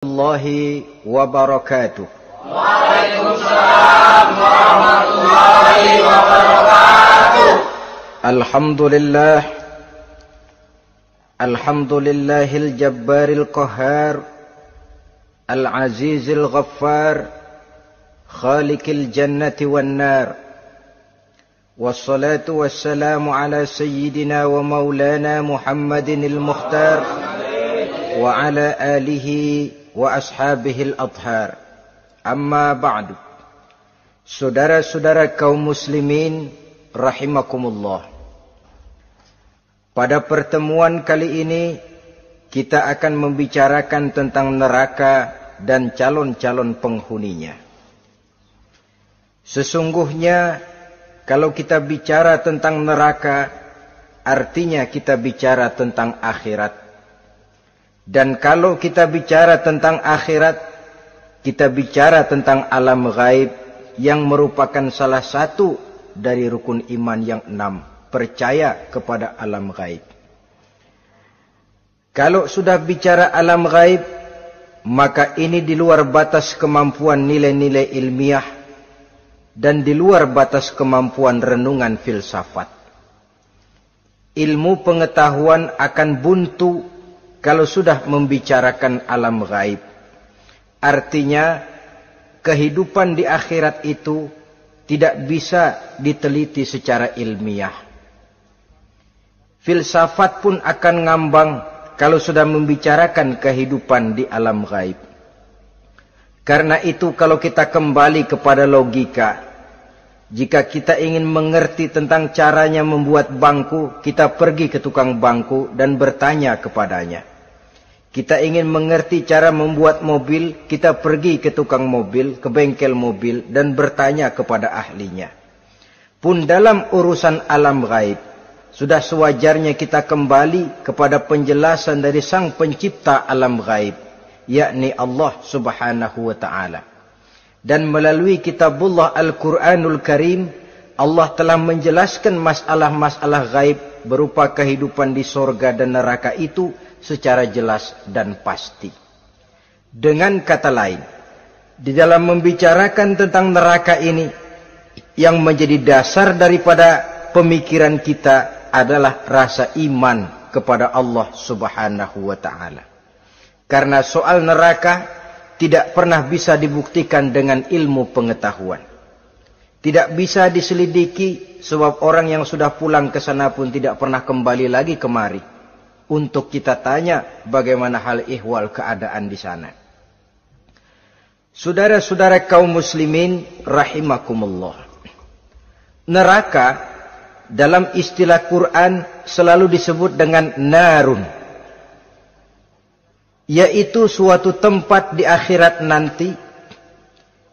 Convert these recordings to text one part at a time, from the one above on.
Warahmatullahi wabarakatuh. Waalaikumsalam warahmatullahi wabarakatuh. Alhamdulillahil jabbaril qahhar, al-azizil ghaffar, khaliqil jannati wan nar. Wassalatu wassalamu ala sayyidina wa maulana Muhammadinil mukhtar wa ala alihi wa ashabihil adhar. Amma ba'du. Saudara-saudara kaum muslimin rahimakumullah. Pada pertemuan kali ini kita akan membicarakan tentang neraka dan calon-calon penghuninya. Sesungguhnya kalau kita bicara tentang neraka, artinya kita bicara tentang akhirat. Dan kalau kita bicara tentang akhirat, kita bicara tentang alam gaib yang merupakan salah satu dari rukun iman yang 6, percaya kepada alam gaib. Kalau sudah bicara alam gaib, maka ini di luar batas kemampuan nilai-nilai ilmiah dan di luar batas kemampuan renungan filsafat. Ilmu pengetahuan akan buntu kalau sudah membicarakan alam gaib. Artinya, kehidupan di akhirat itu tidak bisa diteliti secara ilmiah. Filsafat pun akan ngambang kalau sudah membicarakan kehidupan di alam gaib. Karena itu kalau kita kembali kepada logika, jika kita ingin mengerti tentang caranya membuat bangku, kita pergi ke tukang bangku dan bertanya kepadanya. Kita ingin mengerti cara membuat mobil, kita pergi ke tukang mobil, ke bengkel mobil, dan bertanya kepada ahlinya. Pun dalam urusan alam gaib, sudah sewajarnya kita kembali kepada penjelasan dari sang pencipta alam gaib, yakni Allah subhanahu wa ta'ala. Dan melalui kitabullah Al-Quranul Karim, Allah telah menjelaskan masalah-masalah gaib berupa kehidupan di sorga dan neraka itu secara jelas dan pasti. Dengan kata lain, di dalam membicarakan tentang neraka ini, yang menjadi dasar daripada pemikiran kita adalah rasa iman kepada Allah subhanahu wa ta'ala. Karena soal neraka tidak pernah bisa dibuktikan dengan ilmu pengetahuan. Tidak bisa diselidiki, sebab orang yang sudah pulang ke sana pun tidak pernah kembali lagi kemari untuk kita tanya bagaimana hal ihwal keadaan di sana. Saudara-saudara kaum muslimin rahimakumullah. Neraka dalam istilah Quran selalu disebut dengan narun, yaitu suatu tempat di akhirat nanti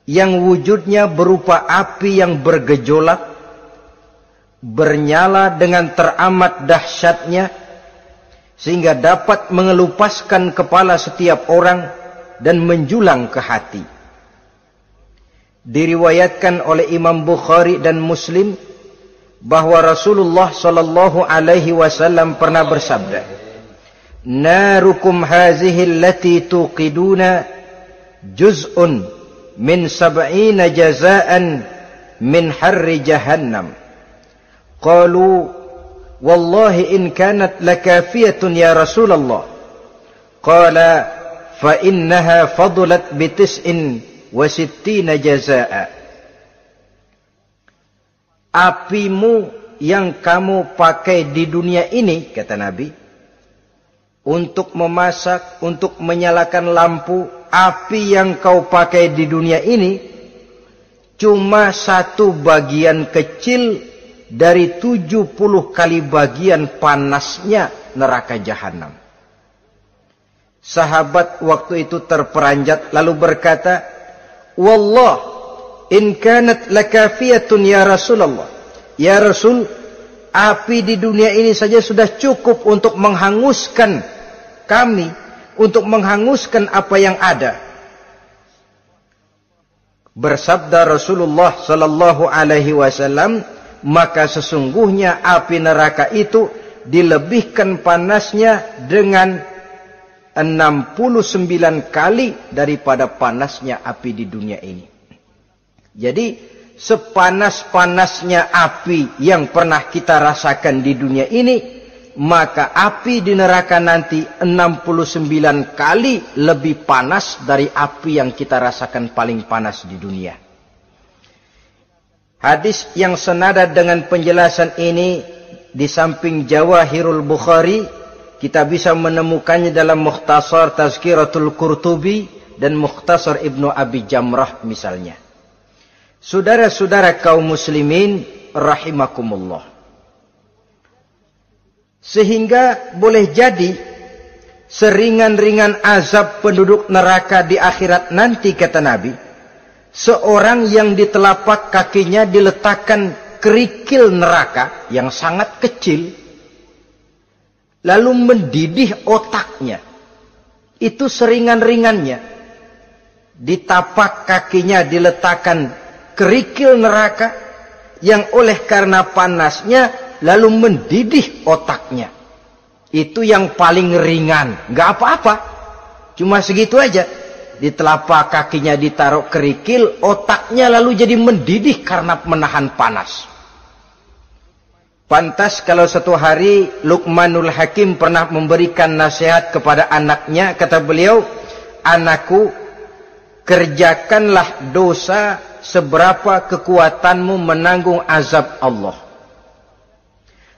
yang wujudnya berupa api yang bergejolak, bernyala dengan teramat dahsyatnya, sehingga dapat mengelupaskan kepala setiap orang dan menjulang ke hati. Diriwayatkan oleh Imam Bukhari dan Muslim bahwa Rasulullah sallallahu alaihi wasallam pernah bersabda, "Narukum hazihi allati tuqiduna juz'un min 70 jazaan min harri jahannam." Qalu wallahi in kanat lakafiyatun ya Rasulullah. Qala fa innaha fadulat bi 69 jazaa. Apimu yang kamu pakai di dunia ini, kata Nabi, untuk memasak, untuk menyalakan lampu, api yang kau pakai di dunia ini cuma satu bagian kecil dari 70 kali bagian panasnya neraka jahanam. Sahabat waktu itu terperanjat lalu berkata, "Wallah, in kanat lakafiyatun ya Rasulullah." Ya Rasul, api di dunia ini saja sudah cukup untuk menghanguskan kami, untuk menghanguskan apa yang ada. Bersabda Rasulullah sallallahu alaihi wasallam, maka sesungguhnya api neraka itu dilebihkan panasnya dengan 69 kali daripada panasnya api di dunia ini. Jadi sepanas-panasnya api yang pernah kita rasakan di dunia ini, maka api di neraka nanti 69 kali lebih panas dari api yang kita rasakan paling panas di dunia. Hadis yang senada dengan penjelasan ini di samping Jawahirul Bukhari, kita bisa menemukannya dalam Mukhtasar Tazkiratul Qurtubi dan Mukhtasar Ibnu Abi Jamrah misalnya. Saudara-saudara kaum muslimin rahimakumullah. Sehingga boleh jadi seringan-ringan azab penduduk neraka di akhirat nanti, kata Nabi, seorang yang di telapak kakinya diletakkan kerikil neraka yang sangat kecil, lalu mendidih otaknya. Itu seringan-ringannya. Di tapak kakinya diletakkan kerikil neraka yang oleh karena panasnya lalu mendidih otaknya. Itu yang paling ringan. Nggak apa-apa. Cuma segitu aja. Di telapak kakinya ditaruh kerikil, otaknya lalu jadi mendidih karena menahan panas. Pantas kalau satu hari Luqmanul Hakim pernah memberikan nasihat kepada anaknya, kata beliau, "Anakku, kerjakanlah dosa seberapa kekuatanmu menanggung azab Allah.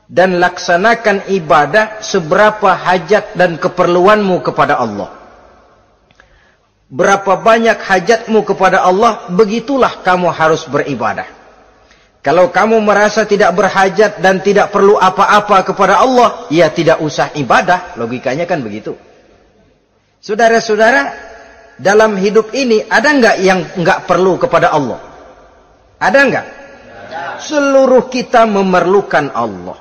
Dan laksanakan ibadah seberapa hajat dan keperluanmu kepada Allah. Berapa banyak hajatmu kepada Allah, begitulah kamu harus beribadah. Kalau kamu merasa tidak berhajat dan tidak perlu apa-apa kepada Allah, ya tidak usah ibadah." Logikanya kan begitu. Saudara-saudara, dalam hidup ini ada enggak yang enggak perlu kepada Allah? Ada enggak? Seluruh kita memerlukan Allah.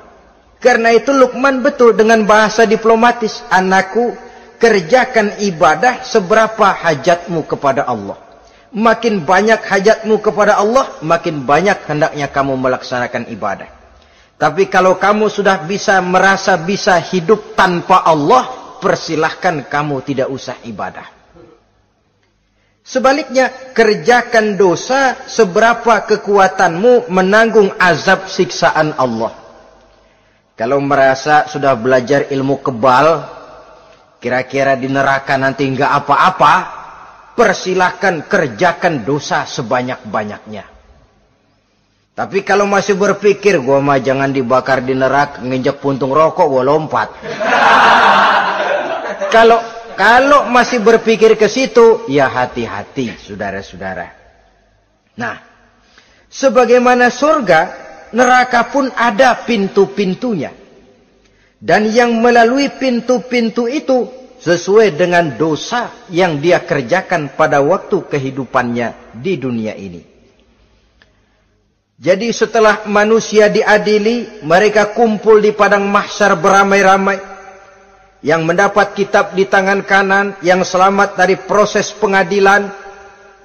Karena itu Luqman betul dengan bahasa diplomatis, "Anakku, kerjakan ibadah seberapa hajatmu kepada Allah. Makin banyak hajatmu kepada Allah, makin banyak hendaknya kamu melaksanakan ibadah. Tapi kalau kamu sudah merasa bisa hidup tanpa Allah, persilahkan kamu tidak usah ibadah." Sebaliknya, kerjakan dosa seberapa kekuatanmu menanggung azab siksaan Allah. Kalau merasa sudah belajar ilmu kebal, kira-kira di neraka nanti enggak apa-apa, persilahkan kerjakan dosa sebanyak-banyaknya. Tapi kalau masih berpikir, gua mah jangan dibakar di neraka, nginjek puntung rokok, gua lompat. Kalau masih berpikir ke situ, ya hati-hati, saudara-saudara. Nah, sebagaimana surga, neraka pun ada pintu-pintunya. Dan yang melalui pintu-pintu itu sesuai dengan dosa yang dia kerjakan pada waktu kehidupannya di dunia ini. Jadi setelah manusia diadili, mereka kumpul di padang mahsyar beramai-ramai. Yang mendapat kitab di tangan kanan, yang selamat dari proses pengadilan,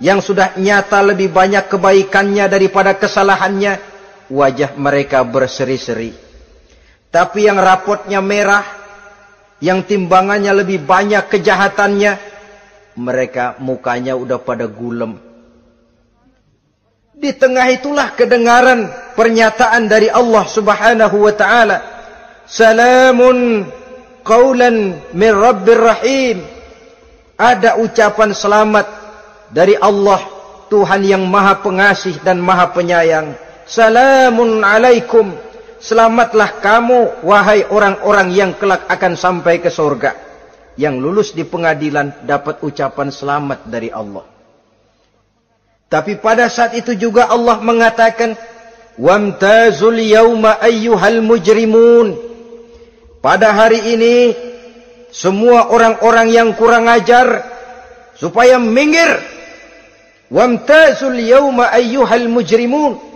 yang sudah nyata lebih banyak kebaikannya daripada kesalahannya, wajah mereka berseri-seri. Tapi yang rapotnya merah, yang timbangannya lebih banyak kejahatannya, mereka mukanya udah pada gulem. Di tengah itulah kedengaran pernyataan dari Allah Subhanahu wa ta'ala, "Salamun qaulan min Rabbir Rahim." Ada ucapan selamat dari Allah, Tuhan yang Maha Pengasih dan Maha Penyayang. "Salamun alaikum." Selamatlah kamu, wahai orang-orang yang kelak akan sampai ke surga. Yang lulus di pengadilan dapat ucapan selamat dari Allah. Tapi pada saat itu juga Allah mengatakan, "Wamtazul yawma ayyuhal mujrimun." Pada hari ini, semua orang-orang yang kurang ajar, supaya minggir. Wamtazul yawma ayyuhal mujrimun.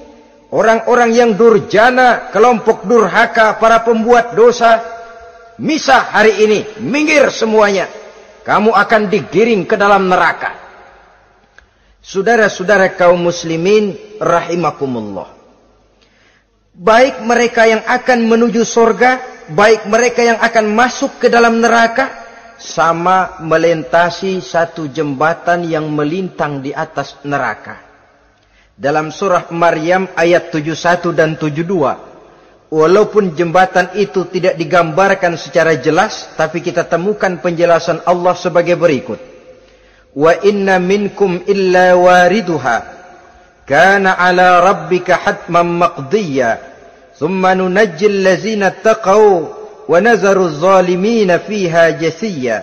Orang-orang yang durjana, kelompok durhaka, para pembuat dosa, misah hari ini, minggir semuanya. Kamu akan digiring ke dalam neraka. Saudara-saudara kaum muslimin rahimakumullah. Baik mereka yang akan menuju surga, baik mereka yang akan masuk ke dalam neraka, sama melintasi satu jembatan yang melintang di atas neraka. Dalam surah Maryam ayat 71 dan 72, walaupun jembatan itu tidak digambarkan secara jelas, tapi kita temukan penjelasan Allah sebagai berikut. Wa inna minkum illa wariduha kana ala rabbika hatman maqdiyya thumma nunajjil ladzina taqaw wa nazaru zalimina fiha jasiyya.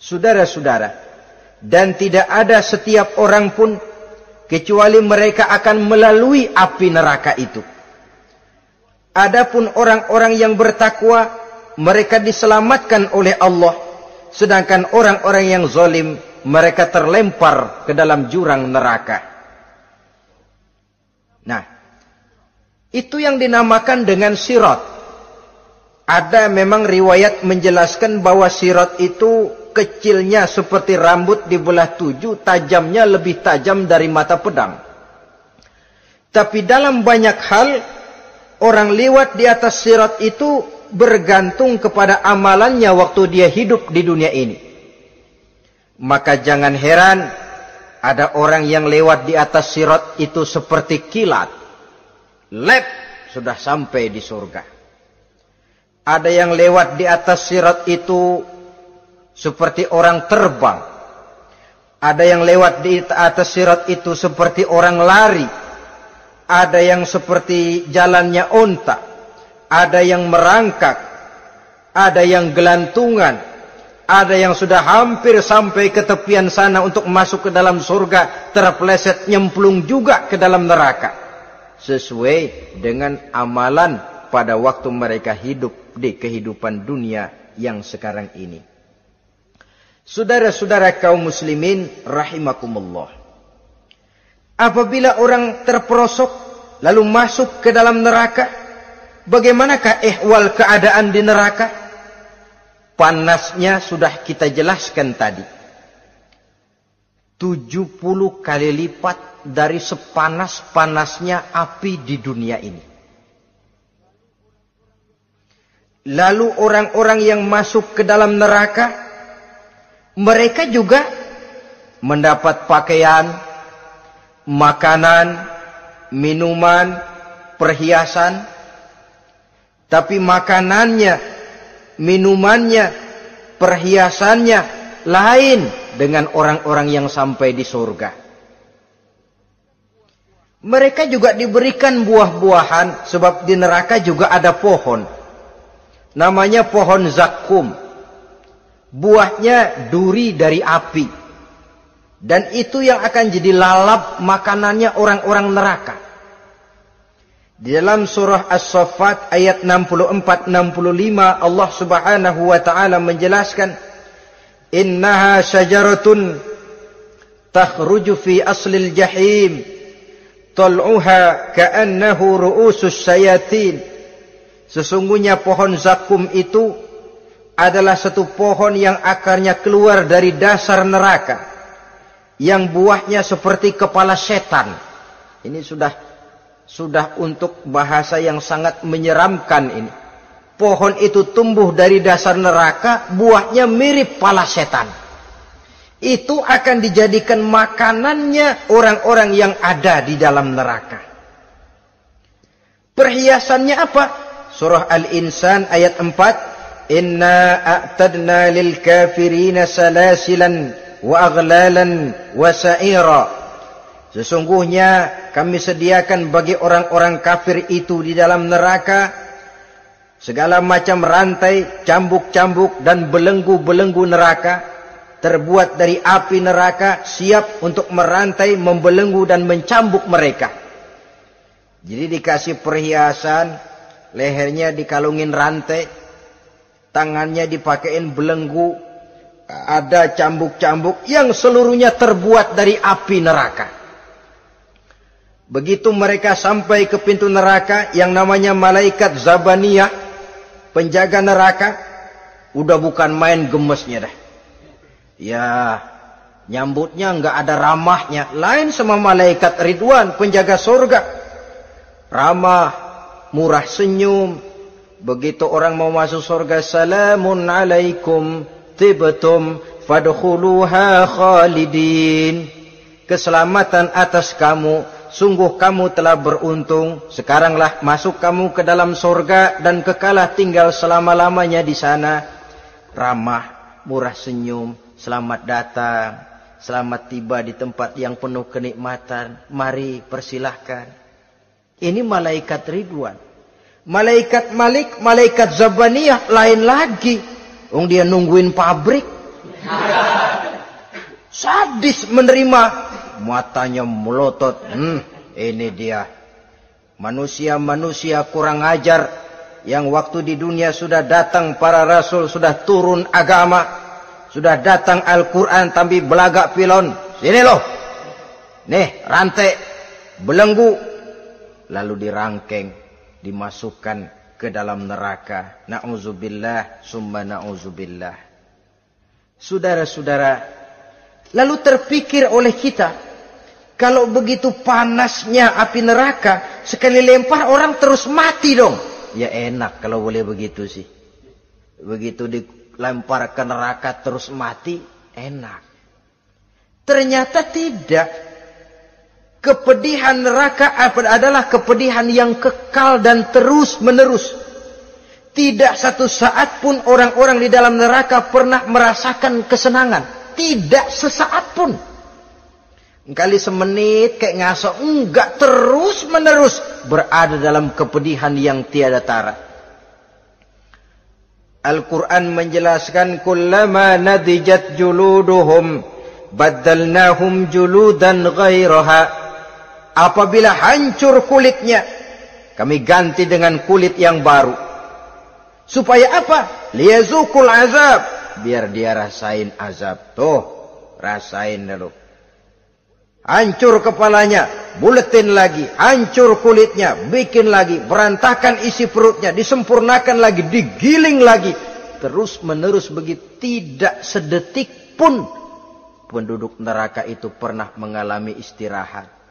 Saudara-saudara, dan tidak ada setiap orang pun kecuali mereka akan melalui api neraka itu. Adapun orang-orang yang bertakwa, mereka diselamatkan oleh Allah, sedangkan orang-orang yang zalim, mereka terlempar ke dalam jurang neraka. Nah, itu yang dinamakan dengan sirat. Ada memang riwayat menjelaskan bahwa sirat itu kecilnya seperti rambut dibelah 7, tajamnya lebih tajam dari mata pedang. Tapi dalam banyak hal, orang lewat di atas sirat itu bergantung kepada amalannya waktu dia hidup di dunia ini. Maka jangan heran ada orang yang lewat di atas sirat itu seperti kilat. Lep, sudah sampai di surga. Ada yang lewat di atas sirat itu seperti orang terbang. Ada yang lewat di atas sirat itu seperti orang lari. Ada yang seperti jalannya onta. Ada yang merangkak. Ada yang gelantungan. Ada yang sudah hampir sampai ke tepian sana untuk masuk ke dalam surga, terpeleset nyemplung juga ke dalam neraka. Sesuai dengan amalan pada waktu mereka hidup di kehidupan dunia yang sekarang ini. Saudara-saudara kaum muslimin rahimakumullah. Apabila orang terperosok lalu masuk ke dalam neraka, bagaimanakah ihwal keadaan di neraka? Panasnya sudah kita jelaskan tadi. 70 kali lipat dari sepanas-panasnya api di dunia ini. Lalu orang-orang yang masuk ke dalam neraka, mereka juga mendapat pakaian, makanan, minuman, perhiasan. Tapi makanannya, minumannya, perhiasannya lain dengan orang-orang yang sampai di surga. Mereka juga diberikan buah-buahan, sebab di neraka juga ada pohon. Namanya pohon zakum. Buahnya duri dari api. Dan itu yang akan jadi lalap makanannya orang-orang neraka. Di dalam surah As-Saffat ayat 64-65 Allah subhanahu wa ta'ala menjelaskan, Innaha syajaratun takhruju fi aslil jahim tal'uha ka'annahu ru'usus syayatin. Sesungguhnya pohon zakum itu adalah satu pohon yang akarnya keluar dari dasar neraka, yang buahnya seperti kepala setan. Ini sudah untuk bahasa yang sangat menyeramkan ini. Pohon itu tumbuh dari dasar neraka, buahnya mirip kepala setan. Itu akan dijadikan makanannya orang-orang yang ada di dalam neraka. Perhiasannya apa? Surah Al-Insan ayat 4. Inna a'tadna lil kafirina salasilan wa aghlalan wa sa'ira. Sesungguhnya kami sediakan bagi orang-orang kafir itu di dalam neraka segala macam rantai, cambuk-cambuk dan belenggu-belenggu neraka, terbuat dari api neraka, siap untuk merantai, membelenggu dan mencambuk mereka. Jadi dikasih perhiasan, lehernya dikalungin rantai, tangannya dipakein belenggu, ada cambuk-cambuk yang seluruhnya terbuat dari api neraka. Begitu mereka sampai ke pintu neraka yang namanya malaikat Zabaniyah, penjaga neraka, udah bukan main gemesnya dah. Ya, nyambutnya nggak ada ramahnya, lain sama malaikat Ridwan, penjaga surga. Ramah, murah senyum, Begitu orang mau masuk surga, salamun alaikum tibtum fadkhuluha khalidin. Keselamatan atas kamu, sungguh kamu telah beruntung. Sekaranglah masuk kamu ke dalam surga dan kekalah tinggal selama-lamanya di sana. Ramah, murah senyum, selamat datang, selamat tiba di tempat yang penuh kenikmatan. Mari persilahkan. Ini malaikat Ridwan. Malaikat Malik, malaikat Zabaniyah lain lagi. Dia nungguin pabrik. Sadis menerima, matanya melotot. Ini dia manusia-manusia kurang ajar yang waktu di dunia sudah datang para rasul, sudah turun agama, sudah datang Al-Quran, tapi belagak pilon. Sini loh, nih rantai, belenggu, lalu dirangkeng, dimasukkan ke dalam neraka. Na'udzubillah, summa na'udzubillah. Saudara-saudara, lalu terpikir oleh kita, kalau begitu panasnya api neraka, sekali lempar orang terus mati dong. Ya enak kalau boleh begitu sih. Begitu dilempar ke neraka terus mati, enak. Ternyata tidak. Kepedihan neraka adalah kepedihan yang kekal dan terus menerus. Tidak satu saat pun orang-orang di dalam neraka pernah merasakan kesenangan. Tidak sesaat pun. Kali semenit kayak ngasok. Enggak, terus menerus berada dalam kepedihan yang tiada tara. Al-Quran menjelaskan, kullama nadijat juluduhum baddalnahum juludan ghairaha. Apabila hancur kulitnya, kami ganti dengan kulit yang baru. Supaya apa? Liyazukul azab. Biar dia rasain azab. Tuh, rasain dulu. Hancur kepalanya, buletin lagi. Hancur kulitnya, bikin lagi. Berantakan isi perutnya, disempurnakan lagi, digiling lagi. Terus menerus begitu. Tidak sedetik pun penduduk neraka itu pernah mengalami istirahat.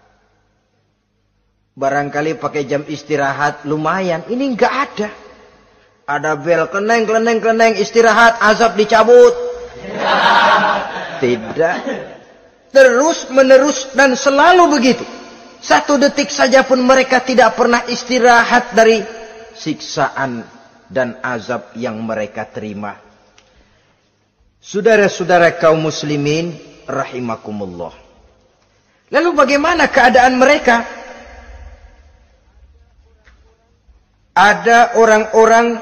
Barangkali pakai jam istirahat lumayan. Ini enggak ada. Ada bel, kleneng, istirahat, azab dicabut. Tidak. Terus menerus dan selalu begitu. Satu detik saja pun mereka tidak pernah istirahat dari siksaan dan azab yang mereka terima. Saudara-saudara kaum muslimin rahimakumullah. Lalu bagaimana keadaan mereka? Ada orang-orang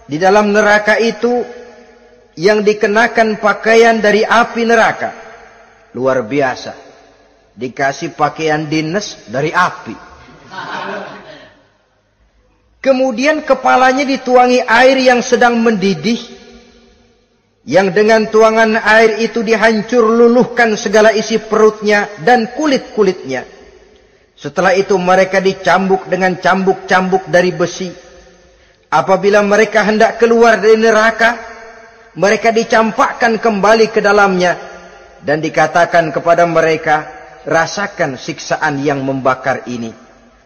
di dalam neraka itu yang dikenakan pakaian dari api neraka. Luar biasa. Dikasih pakaian dinas dari api. Kemudian kepalanya dituangi air yang sedang mendidih. Yang dengan tuangan air itu dihancur luluhkan segala isi perutnya dan kulit-kulitnya. Setelah itu mereka dicambuk dengan cambuk-cambuk dari besi. Apabila mereka hendak keluar dari neraka, mereka dicampakkan kembali ke dalamnya. Dan dikatakan kepada mereka, rasakan siksaan yang membakar ini.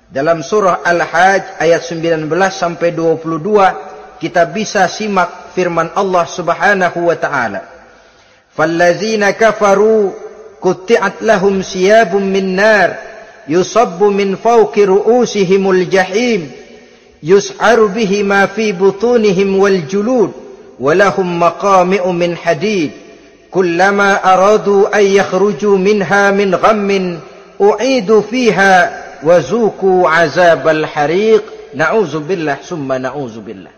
Dalam surah Al-Hajj ayat 19 sampai 22, kita bisa simak firman Allah Subhanahu wa taala. Fallazina kafaru qutti'at lahum siyabun min nar yusabbu min fawqi ru'usihimul jahim yus'aru bihi ma fi butunihim wal julud walahum maqami'u min hadid kullama aradu an yakhruju minha min ghammin u'idu fiha wa zuqu azabal hariq. Na'udzubillah summa na'udzubillah.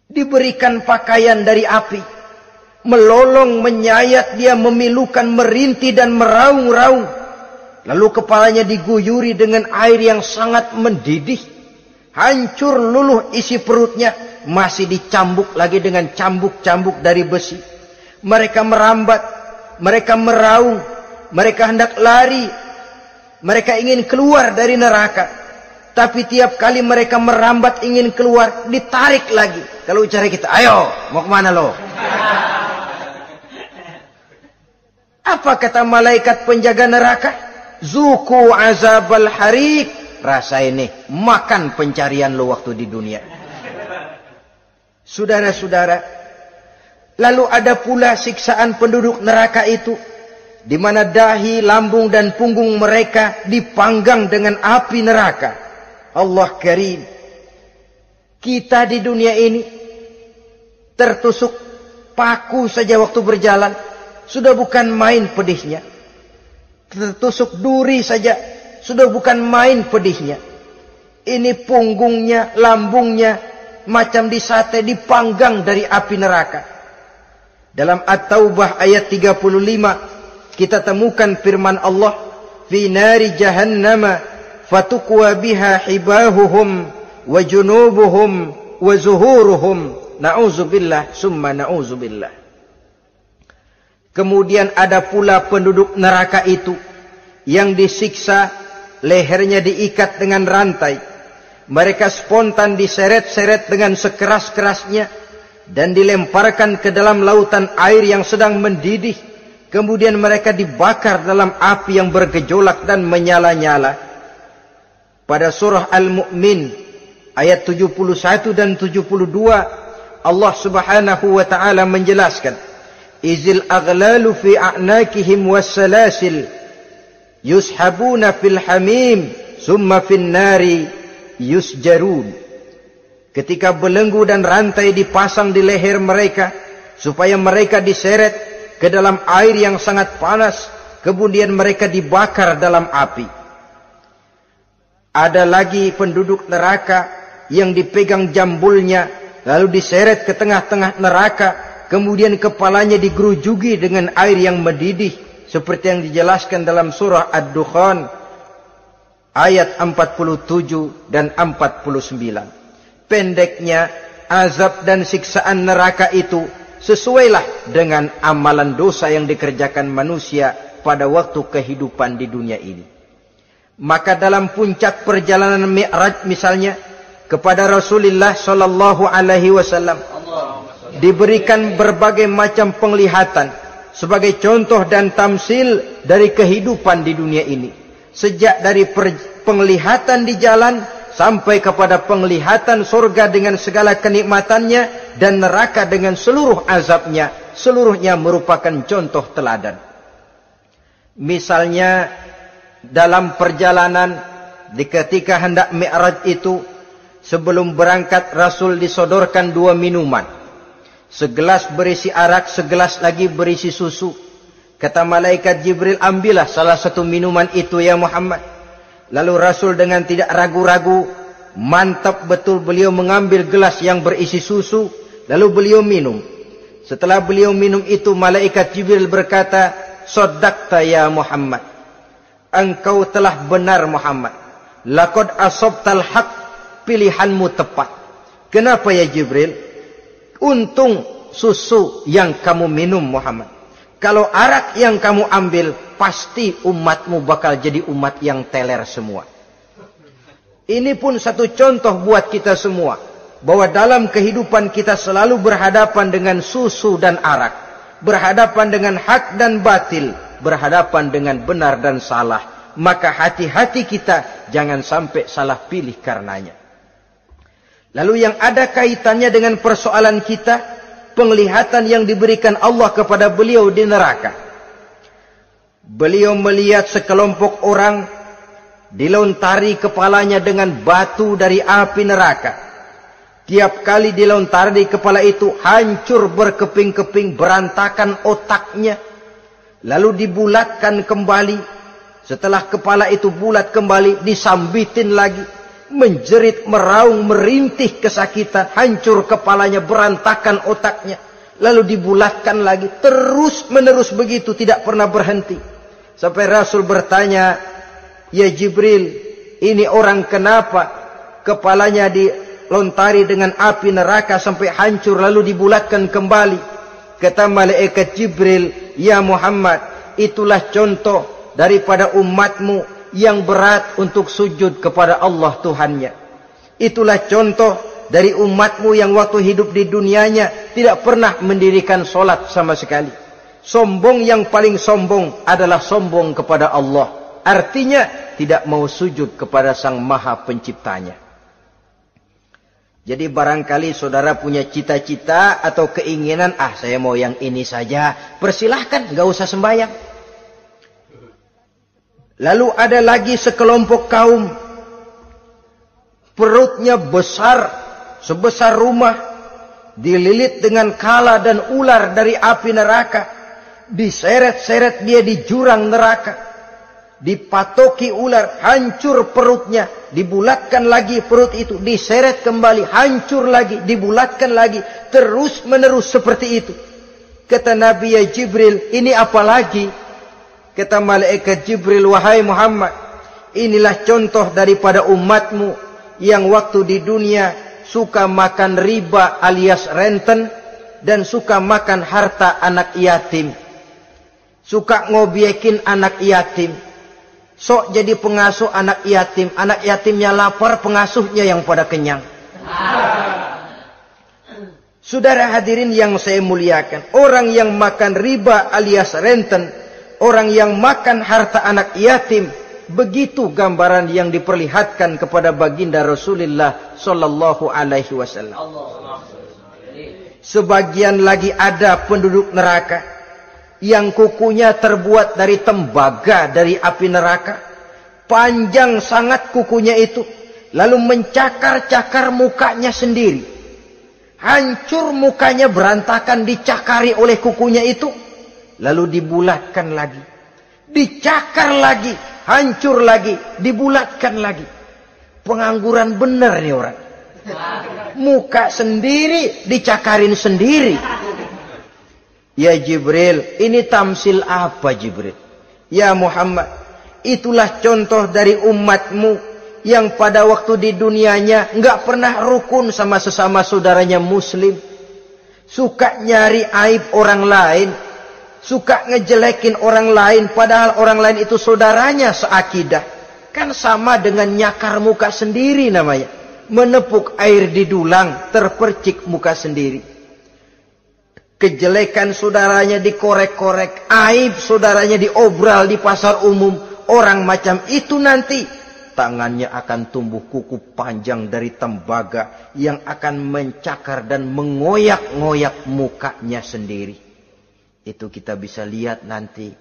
Diberikan pakaian dari api, melolong, menyayat dia, memilukan, merintih dan meraung-raung. Lalu kepalanya diguyuri dengan air yang sangat mendidih. Hancur luluh isi perutnya. Masih dicambuk lagi dengan cambuk-cambuk dari besi. Mereka merambat. Mereka meraung. Mereka hendak lari. Mereka ingin keluar dari neraka. Tapi tiap kali mereka merambat ingin keluar, ditarik lagi. Kalau ucara kita, ayo, mau kemana lo? Apa kata malaikat penjaga neraka? Zuku azabal harik. Rasain nih, makan pencarian lo waktu di dunia. Saudara-saudara, lalu ada pula siksaan penduduk neraka itu, di mana dahi, lambung dan punggung mereka dipanggang dengan api neraka. Allah Karim. Kita di dunia ini tertusuk paku saja waktu berjalan, sudah bukan main pedihnya. Tertusuk duri saja, sudah bukan main pedihnya. Ini punggungnya, lambungnya, macam disate, dipanggang dari api neraka. Dalam At-Taubah ayat 35, kita temukan firman Allah, fi nari jahannama fatukwa biha hibahuhum wa junubuhum wa zuhuruhum. Na'udzubillah summa na'udzubillah. Kemudian ada pula penduduk neraka itu yang disiksa, lehernya diikat dengan rantai. Mereka spontan diseret-seret dengan sekeras-kerasnya dan dilemparkan ke dalam lautan air yang sedang mendidih. Kemudian mereka dibakar dalam api yang bergejolak dan menyala-nyala. Pada surah Al-Mu'min ayat 71 dan 72, Allah Subhanahu wa taala menjelaskan, izil aghlalu fi a'nakihim wassalasil yushabuna fil hamim summa fin nari yusjarun. Ketika belenggu dan rantai dipasang di leher mereka supaya mereka diseret ke dalam air yang sangat panas, kemudian mereka dibakar dalam api. Ada lagi penduduk neraka yang dipegang jambulnya lalu diseret ke tengah-tengah neraka, kemudian kepalanya digerujuki dengan air yang mendidih seperti yang dijelaskan dalam surah Ad-Dukhan ayat 47 dan 49. Pendeknya, azab dan siksaan neraka itu sesuailah dengan amalan dosa yang dikerjakan manusia pada waktu kehidupan di dunia ini. Maka dalam puncak perjalanan Mi'raj misalnya, kepada Rasulullah sallallahu alaihi wasallam diberikan berbagai macam penglihatan sebagai contoh dan tamsil dari kehidupan di dunia ini. Sejak dari penglihatan di jalan sampai kepada penglihatan surga dengan segala kenikmatannya dan neraka dengan seluruh azabnya, seluruhnya merupakan contoh teladan. Misalnya dalam perjalanan ketika hendak Mi'raj itu, sebelum berangkat Rasul disodorkan 2 minuman. Segelas berisi arak, segelas lagi berisi susu. Kata malaikat Jibril, ambillah salah satu minuman itu ya Muhammad. Lalu Rasul dengan tidak ragu-ragu, mantap betul beliau mengambil gelas yang berisi susu, lalu beliau minum. Setelah beliau minum itu, malaikat Jibril berkata, "Shaddaqta ya Muhammad." Engkau telah benar Muhammad. Laqad asabtal haq, pilihanmu tepat. Kenapa ya Jibril? Untung susu yang kamu minum Muhammad. Kalau arak yang kamu ambil, pasti umatmu bakal jadi umat yang teler semua. Ini pun satu contoh buat kita semua, bahwa dalam kehidupan kita selalu berhadapan dengan susu dan arak, berhadapan dengan hak dan batil, berhadapan dengan benar dan salah. Maka hati-hati kita jangan sampai salah pilih karenanya. Lalu yang ada kaitannya dengan persoalan kita, penglihatan yang diberikan Allah kepada beliau di neraka. Beliau melihat sekelompok orang dilontari kepalanya dengan batu dari api neraka. Tiap kali dilontari kepala itu hancur berkeping-keping, berantakan otaknya. Lalu dibulatkan kembali. Setelah kepala itu bulat kembali, disambitin lagi. Menjerit, meraung, merintih kesakitan, hancur kepalanya, berantakan otaknya. Lalu dibulatkan lagi, terus menerus begitu, tidak pernah berhenti. Sampai Rasul bertanya, ya Jibril, ini orang kenapa kepalanya dilontari dengan api neraka sampai hancur lalu dibulatkan kembali? Kata malaikat Jibril, ya Muhammad, itulah contoh daripada umatmu yang berat untuk sujud kepada Allah Tuhannya. Itulah contoh dari umatmu yang waktu hidup di dunianya tidak pernah mendirikan solat sama sekali. Sombong yang paling sombong adalah sombong kepada Allah. Artinya tidak mau sujud kepada Sang Maha Penciptanya. Jadi barangkali saudara punya cita-cita atau keinginan, saya mau yang ini saja. Persilahkan, nggak usah sembahyang. Lalu ada lagi sekelompok kaum, perutnya besar, sebesar rumah, dililit dengan kala dan ular dari api neraka, diseret-seret dia di jurang neraka, dipatoki ular, hancur perutnya, dibulatkan lagi perut itu, diseret kembali, hancur lagi, dibulatkan lagi, terus menerus seperti itu. Kata Nabi, ya Jibril, ini apa lagi? Kata malaikat Jibril, wahai Muhammad, inilah contoh daripada umatmu yang waktu di dunia suka makan riba alias renten dan suka makan harta anak yatim, suka ngobyekin anak yatim, sok jadi pengasuh anak yatimnya lapar, pengasuhnya yang pada kenyang. Saudara hadirin yang saya muliakan, orang yang makan riba alias renten, orang yang makan harta anak yatim, begitu gambaran yang diperlihatkan kepada baginda Rasulullah sallallahu alaihi wasallam. Sebagian lagi ada penduduk neraka yang kukunya terbuat dari tembaga dari api neraka, panjang sangat kukunya itu, lalu mencakar-cakar mukanya sendiri, hancur mukanya berantakan dicakari oleh kukunya itu, lalu dibulatkan lagi, dicakar lagi, hancur lagi, dibulatkan lagi. Pengangguran benar nih orang. Muka sendiri, dicakarin sendiri. Ya Jibril, ini tamsil apa Jibril? Ya Muhammad, itulah contoh dari umatmu yang pada waktu di dunianya enggak pernah rukun sama sesama saudaranya muslim. Suka nyari aib orang lain, suka ngejelekin orang lain, padahal orang lain itu saudaranya seakidah. Kan sama dengan nyakar muka sendiri namanya. Menepuk air di dulang, terpercik muka sendiri. Kejelekan saudaranya dikorek-korek, aib saudaranya diobral di pasar umum. Orang macam itu nanti tangannya akan tumbuh kuku panjang dari tembaga yang akan mencakar dan mengoyak-ngoyak mukanya sendiri. Itu kita bisa lihat nanti.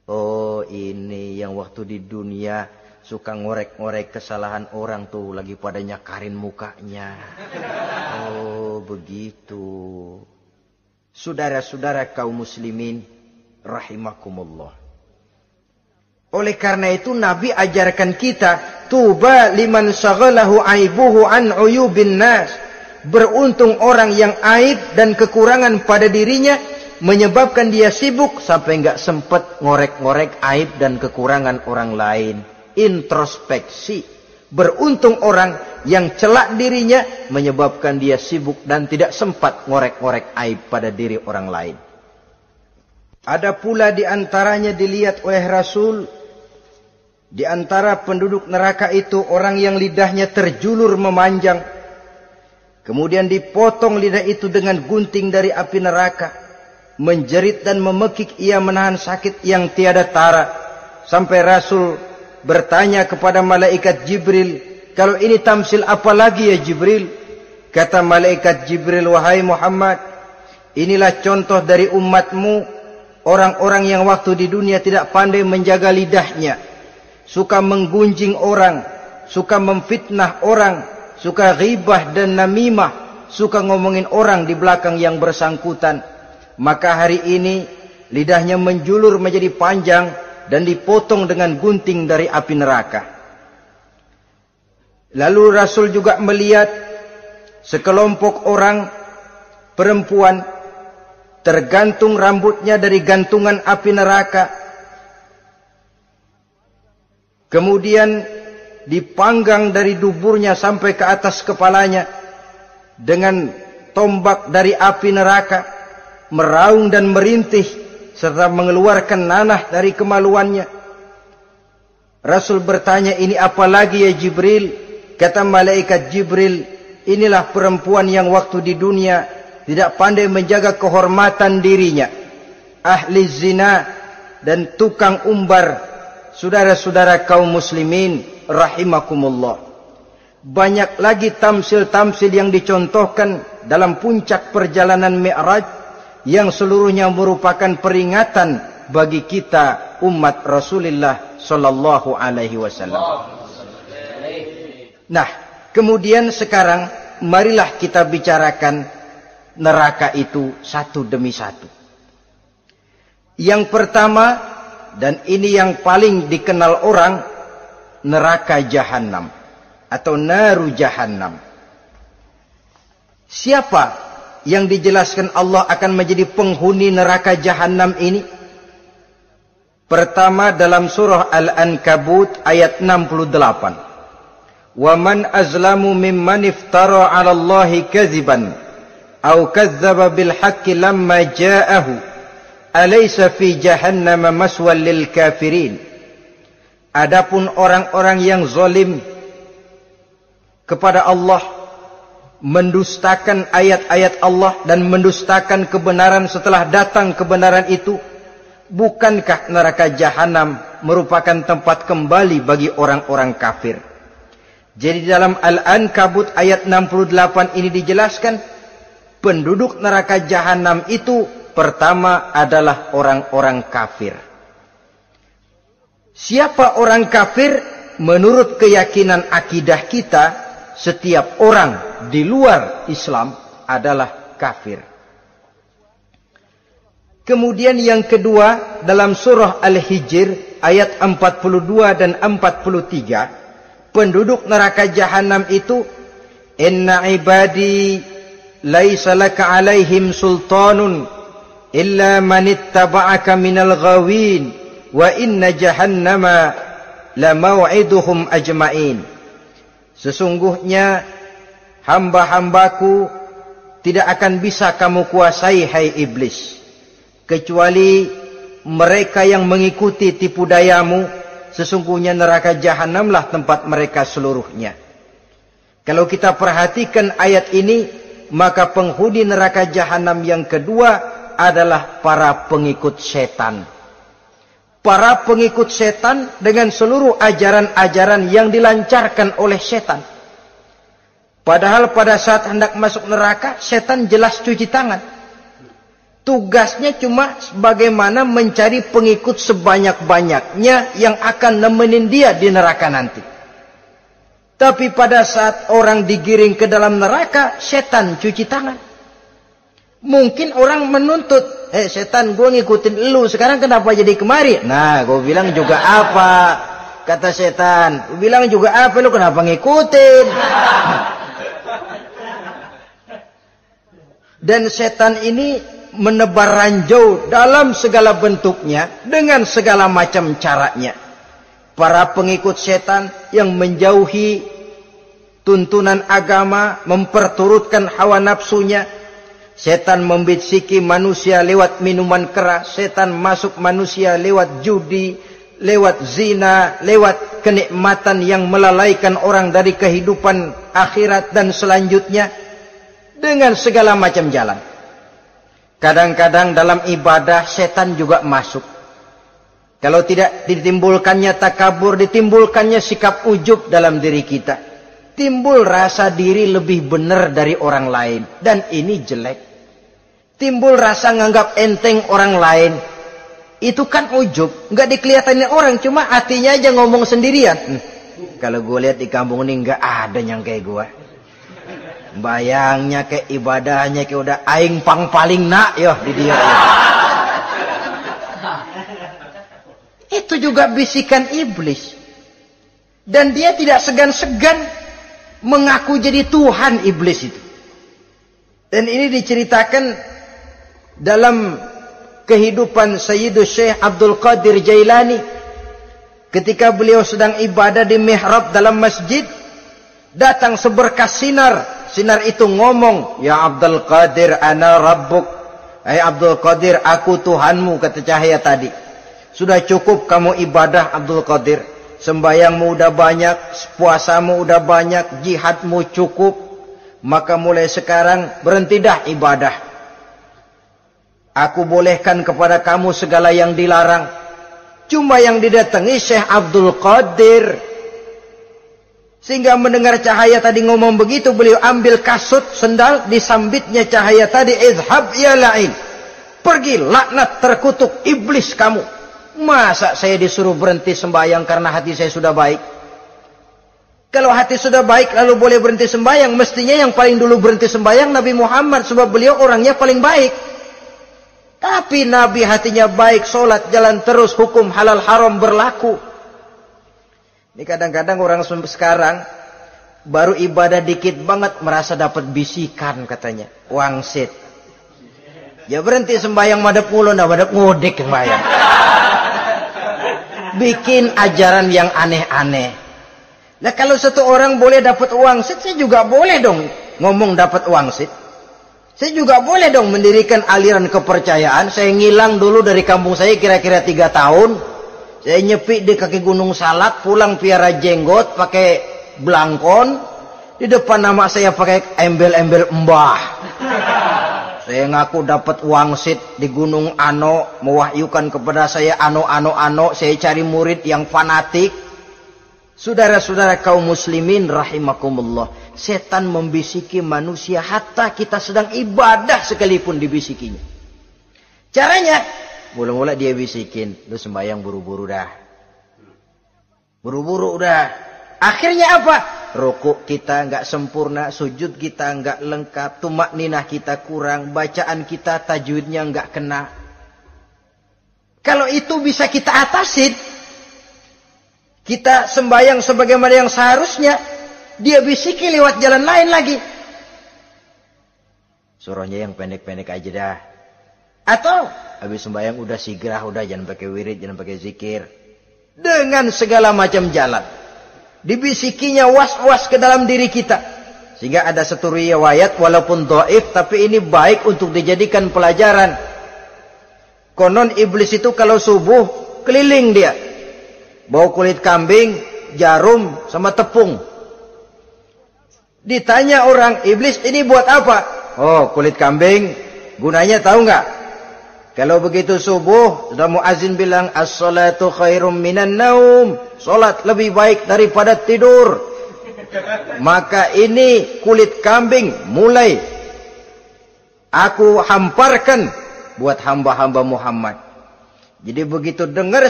Oh, ini yang waktu di dunia suka ngorek-ngorek kesalahan orang tuh lagi pada nyakarin mukanya. Oh, begitu. Saudara-saudara kaum muslimin rahimakumullah. Oleh karena itu Nabi ajarkan kita, tuba liman syaghalahu aibuhu an uyubin nas. Beruntung orang yang aib dan kekurangan pada dirinya menyebabkan dia sibuk sampai enggak sempat ngorek-ngorek aib dan kekurangan orang lain. Introspeksi. Beruntung orang yang celak dirinya menyebabkan dia sibuk dan tidak sempat ngorek-ngorek aib pada diri orang lain. Ada pula di antaranya dilihat oleh Rasul, di antara penduduk neraka itu orang yang lidahnya terjulur memanjang, kemudian dipotong lidah itu dengan gunting dari api neraka, menjerit dan memekik ia menahan sakit yang tiada tara, sampai Rasul bertanya kepada malaikat Jibril, kalau ini tamsil apa lagi ya Jibril? Kata malaikat Jibril, wahai Muhammad, inilah contoh dari umatmu, orang-orang yang waktu di dunia tidak pandai menjaga lidahnya, suka menggunjing orang, suka memfitnah orang, suka ghibah dan namimah, suka ngomongin orang di belakang yang bersangkutan. Maka hari ini lidahnya menjulur menjadi panjang dan dipotong dengan gunting dari api neraka. Lalu Rasul juga melihat sekelompok orang perempuan tergantung rambutnya dari gantungan api neraka, kemudian dipanggang dari duburnya sampai ke atas kepalanya dengan tombak dari api neraka, meraung dan merintih serta mengeluarkan nanah dari kemaluannya. Rasul bertanya, ini apa lagi ya Jibril? Kata malaikat Jibril, inilah perempuan yang waktu di dunia tidak pandai menjaga kehormatan dirinya, ahli zina dan tukang umbar. Saudara-saudara kaum muslimin rahimakumullah, Banyak lagi tamsil-tamsil yang dicontohkan dalam puncak perjalanan Mi'raj yang seluruhnya merupakan peringatan bagi kita umat Rasulullah sallallahu alaihi wasallam. Nah, kemudian sekarang marilah kita bicarakan neraka itu satu demi satu. Yang pertama, dan ini yang paling dikenal orang, neraka Jahannam atau naru Jahannam. Siapa yang dijelaskan Allah akan menjadi penghuni neraka Jahannam ini? Pertama dalam surah Al-Ankabut ayat 68. Wa man azlamu mimman iftara 'ala Allahi kadziban aw kadzdzaba bil haqqi lamma ja'ahu alaysa fi jahannam maswal lil kafirin. Adapun orang-orang yang zalim kepada Allah, mendustakan ayat-ayat Allah dan mendustakan kebenaran setelah datang kebenaran itu, bukankah neraka Jahannam merupakan tempat kembali bagi orang-orang kafir? Jadi dalam Al-Ankabut ayat 68 ini dijelaskan, penduduk neraka Jahannam itu pertama adalah orang-orang kafir. Siapa orang kafir? Menurut keyakinan akidah kita, setiap orang di luar Islam adalah kafir. Kemudian yang kedua dalam surah Al-Hijr ayat 42 dan 43, penduduk neraka Jahannam itu, inna ibadi laisa laka alaihim sultanun illa man ittaba'aka minal ghawin wa inna jahannama la maw'iduhum ajma'in. Sesungguhnya hamba-hambaku tidak akan bisa kamu kuasai, hai iblis, kecuali mereka yang mengikuti tipu dayamu. Sesungguhnya neraka Jahannamlah tempat mereka seluruhnya. Kalau kita perhatikan ayat ini, maka penghuni neraka Jahannam yang kedua adalah para pengikut setan. Para pengikut setan dengan seluruh ajaran-ajaran yang dilancarkan oleh setan. Padahal pada saat hendak masuk neraka, setan jelas cuci tangan. Tugasnya cuma bagaimana mencari pengikut sebanyak-banyaknya yang akan nemenin dia di neraka nanti. Tapi pada saat orang digiring ke dalam neraka, setan cuci tangan. Mungkin orang menuntut, setan, gue ngikutin lu, sekarang kenapa jadi kemari? Nah, gue bilang juga apa? Kata setan, gue bilang juga apa, lu kenapa ngikutin? Dan setan ini menebar ranjau dalam segala bentuknya, dengan segala macam caranya. Para pengikut setan yang menjauhi tuntunan agama, memperturutkan hawa nafsunya. Setan membisiki manusia lewat minuman keras. Setan masuk manusia lewat judi, lewat zina, lewat kenikmatan yang melalaikan orang dari kehidupan akhirat dan selanjutnya, dengan segala macam jalan. Kadang-kadang dalam ibadah setan juga masuk. Kalau tidak ditimbulkannya takabur, ditimbulkannya sikap ujub dalam diri kita. Timbul rasa diri lebih benar dari orang lain, dan ini jelek. Timbul rasa nganggap enteng orang lain. Itu kan ujub, nggak dikelihatanin orang, cuma hatinya aja ngomong sendirian. Kalau gue lihat di kampung ini nggak ada yang kayak gue. Bayangnya kayak ibadahnya kayak udah aing pang paling nak yo di dia. Itu juga bisikan iblis. Dan dia tidak segan-segan mengaku jadi Tuhan iblis itu. Dan ini diceritakan dalam kehidupan Sayyidus Syekh Abdul Qadir Jailani. Ketika beliau sedang ibadah di mihrab dalam masjid, datang seberkas sinar. Sinar itu ngomong, ya Abdul Qadir ana rabbuk. Hai Abdul Qadir, aku Tuhanmu, kata cahaya tadi. Sudah cukup kamu ibadah Abdul Qadir. Sembayangmu udah banyak, puasamu udah banyak, jihadmu cukup. Maka mulai sekarang berhenti dah ibadah. Aku bolehkan kepada kamu segala yang dilarang. Cuma yang didatangi Syekh Abdul Qadir. Sehingga mendengar cahaya tadi ngomong begitu, beliau ambil kasut sendal, disambitnya cahaya tadi, izhab ya la'in. Pergi, laknat, terkutuk, iblis kamu. Masa saya disuruh berhenti sembahyang karena hati saya sudah baik? Kalau hati sudah baik lalu boleh berhenti sembahyang, mestinya yang paling dulu berhenti sembahyang Nabi Muhammad, sebab beliau orangnya paling baik. Tapi Nabi hatinya baik, sholat jalan terus, hukum halal haram berlaku. Ini kadang-kadang orang sekarang baru ibadah dikit banget merasa dapat bisikan katanya, wangsit. Ya berhenti sembahyang madep mulu, nah madep ngudek sembahyang. Bikin ajaran yang aneh-aneh. Nah kalau satu orang boleh dapat wangsit, saya juga boleh dong ngomong dapat wangsit. Saya juga boleh dong mendirikan aliran kepercayaan. Saya ngilang dulu dari kampung saya kira-kira 3 tahun. Saya nyepi di kaki Gunung Salak, pulang piara jenggot, pakai belangkon. Di depan nama saya pakai embel-embel mbah. Saya ngaku dapat wangsit di Gunung Ano, mewahyukan kepada saya ano. Saya cari murid yang fanatik. Saudara-saudara kaum muslimin rahimakumullah, setan membisiki manusia hatta kita sedang ibadah sekalipun dibisikinya. Caranya, mula-mula dia bisikin, lu sembahyang buru-buru dah. Buru-buru udah. Akhirnya apa? Rukuk kita enggak sempurna, sujud kita enggak lengkap, tumakninah kita kurang, bacaan kita tajwidnya enggak kena. Kalau itu bisa kita atasin, kita sembahyang sebagaimana yang seharusnya, dia bisiki lewat jalan lain lagi. Suruhnya yang pendek-pendek aja dah. Atau habis sembahyang udah sigrah, udah jangan pakai wirid, jangan pakai zikir. Dengan segala macam jalan. Dibisikinya was-was ke dalam diri kita. Sehingga ada satu riwayat walaupun dhaif, tapi ini baik untuk dijadikan pelajaran. Konon iblis itu kalau subuh keliling dia. Bawa kulit kambing, jarum, sama tepung. Ditanya orang, iblis ini buat apa? Oh, kulit kambing. Gunanya tahu nggak? Kalau begitu subuh, sudah muazin bilang, as-salatu khairum minan naum. Salat lebih baik daripada tidur. Maka ini kulit kambing mulai aku hamparkan buat hamba-hamba Muhammad. Jadi begitu dengar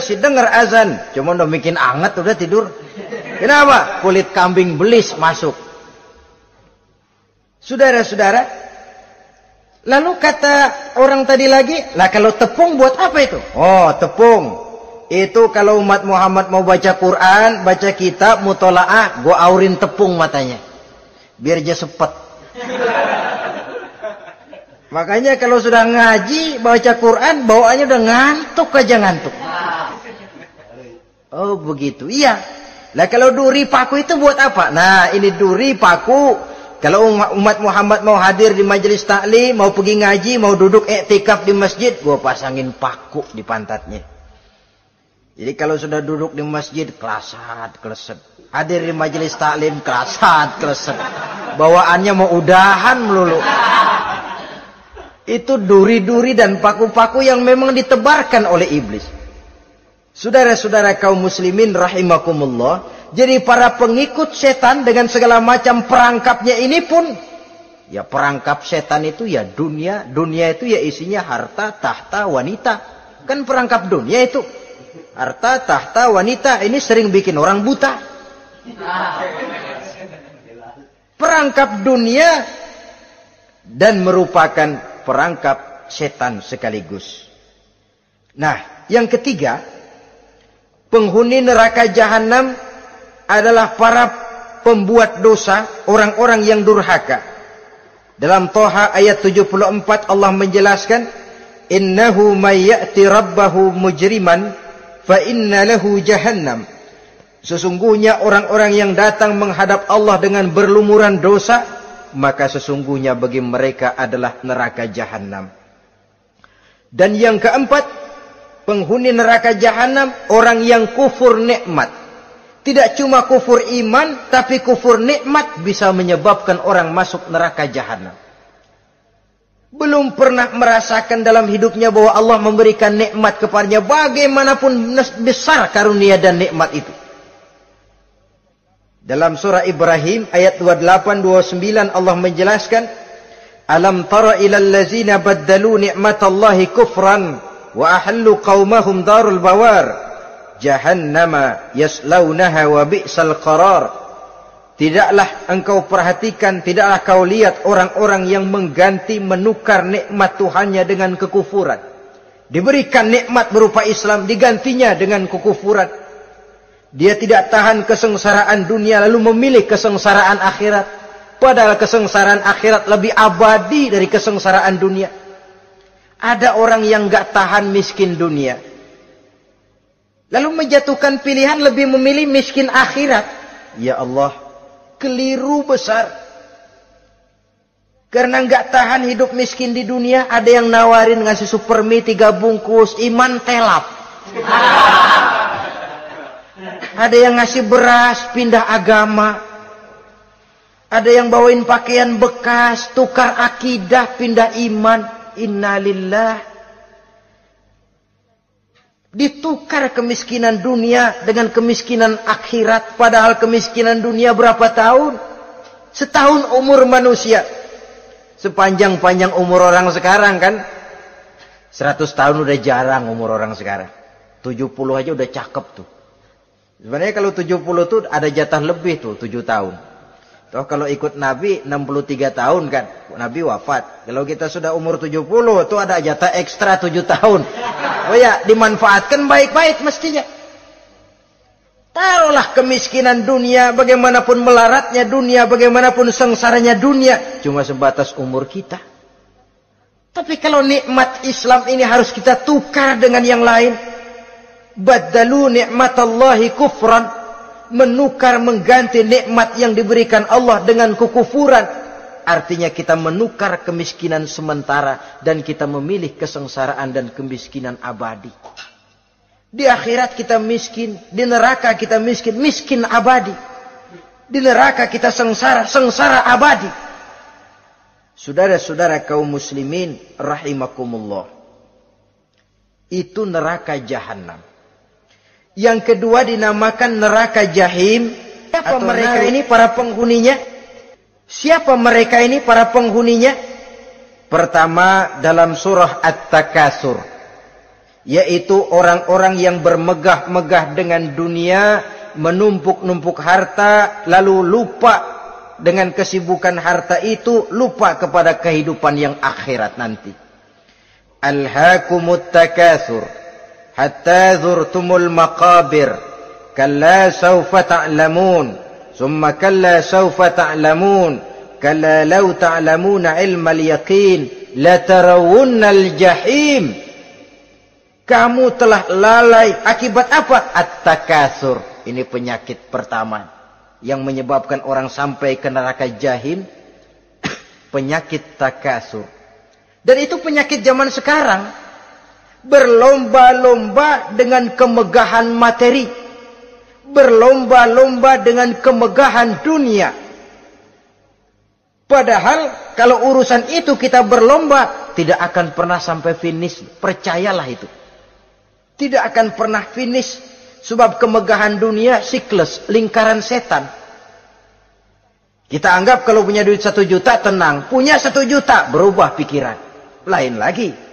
azan, cuma udah bikin anget udah tidur. Kenapa? Kulit kambing belis masuk. Saudara-saudara, lalu kata orang tadi lagi, lah kalau tepung buat apa itu? Oh, tepung. Itu kalau umat Muhammad mau baca Quran, baca kitab, mutolaah, gua aurin tepung matanya. Biar dia sepet. Makanya kalau sudah ngaji, baca Quran, bawaannya udah ngantuk aja ngantuk. Oh begitu, iya. Nah kalau duri paku itu buat apa? Nah ini duri paku. Kalau umat Muhammad mau hadir di majelis taklim, mau pergi ngaji, mau duduk iktikaf di masjid, gua pasangin paku di pantatnya. Jadi kalau sudah duduk di masjid, kelasat, kleset. Hadir di majelis taklim, kelasat, kleset. Bawaannya mau udahan melulu. Itu duri-duri dan paku-paku yang memang ditebarkan oleh iblis. Saudara-saudara kaum muslimin rahimakumullah, jadi para pengikut setan dengan segala macam perangkapnya ini pun, ya perangkap setan itu ya dunia. Dunia itu ya isinya harta, tahta, wanita. Kan perangkap dunia itu. Harta, tahta, wanita. Ini sering bikin orang buta. Perangkap dunia dan merupakan perangkap setan sekaligus. Nah, yang ketiga, penghuni neraka jahanam adalah para pembuat dosa, orang-orang yang durhaka. Dalam Toha ayat 74 Allah menjelaskan, innahu may ya'ti rabbahu mujriman fa inna lahu jahannam. Sesungguhnya orang-orang yang datang menghadap Allah dengan berlumuran dosa, maka sesungguhnya bagi mereka adalah neraka jahanam. Dan yang keempat, penghuni neraka jahanam orang yang kufur nikmat. Tidak cuma kufur iman, tapi kufur nikmat bisa menyebabkan orang masuk neraka jahanam. Belum pernah merasakan dalam hidupnya bahwa Allah memberikan nikmat kepadanya, bagaimanapun besar karunia dan nikmat itu. Dalam surah Ibrahim ayat 28-29 Allah menjelaskan, Alam tara ilal ladzina baddalu ni'matallahi kufran wa ahallu qaumahum darul bawar jahannama yaslaunaha wa bi'sal qarar. Tidaklah engkau perhatikan, tidaklah kau lihat orang-orang yang mengganti, menukar nikmat Tuhannya dengan kekufuran. Diberikan nikmat berupa Islam, digantinya dengan kekufuran. Dia tidak tahan kesengsaraan dunia lalu memilih kesengsaraan akhirat. Padahal kesengsaraan akhirat lebih abadi dari kesengsaraan dunia. Ada orang yang gak tahan miskin dunia, lalu menjatuhkan pilihan lebih memilih miskin akhirat. Ya Allah, keliru besar. Karena gak tahan hidup miskin di dunia, ada yang nawarin ngasih supermi 3 bungkus, iman telap. Ada yang ngasih beras, pindah agama. Ada yang bawain pakaian bekas, tukar akidah, pindah iman. Innalillah. Ditukar kemiskinan dunia dengan kemiskinan akhirat. Padahal kemiskinan dunia berapa tahun? Setahun umur manusia. Sepanjang-panjang umur orang sekarang kan. 100 tahun udah jarang umur orang sekarang. 70 aja udah cakep tuh. Sebenarnya kalau 70 tuh ada jatah lebih tuh, 7 tahun. Toh kalau ikut Nabi 63 tahun kan, Nabi wafat. Kalau kita sudah umur 70 tuh ada jatah ekstra 7 tahun. Oh ya, dimanfaatkan baik-baik mestinya. Taruhlah kemiskinan dunia, bagaimanapun melaratnya dunia, bagaimanapun sengsaranya dunia, cuma sebatas umur kita. Tapi kalau nikmat Islam ini harus kita tukar dengan yang lain. Baddalu ni'matallahi kufran. Menukar, mengganti nikmat yang diberikan Allah dengan kekufuran. Artinya kita menukar kemiskinan sementara dan kita memilih kesengsaraan dan kemiskinan abadi. Di akhirat kita miskin, di neraka kita miskin, miskin abadi. Di neraka kita sengsara, sengsara abadi. Saudara-saudara kaum muslimin rahimakumullah. Itu neraka jahanam. Yang kedua dinamakan neraka jahim. Siapa mereka ini para penghuninya? Siapa mereka ini para penghuninya? Pertama dalam surah At-Takatsur, yaitu orang-orang yang bermegah-megah dengan dunia, menumpuk-numpuk harta, lalu lupa dengan kesibukan harta itu, lupa kepada kehidupan yang akhirat nanti. Alhaakumut takatsur hatta zurtumul maqabir kalla sawfa ta'lamun summa kalla sawfa ta'lamun kalla law ta'lamuna ilmal yaqin latarawunnal jahim. Kamu telah lalai akibat apa? At-takatsur. Ini penyakit pertama yang menyebabkan orang sampai ke neraka jahim. Penyakit takatsur. Dan itu penyakit zaman sekarang. Berlomba-lomba dengan kemegahan materi. Berlomba-lomba dengan kemegahan dunia. Padahal kalau urusan itu kita berlomba, tidak akan pernah sampai finish. Percayalah itu. Tidak akan pernah finish. Sebab kemegahan dunia siklus, lingkaran setan. Kita anggap kalau punya duit 1 juta tenang. Punya 1 juta berubah pikiran. Lain lagi.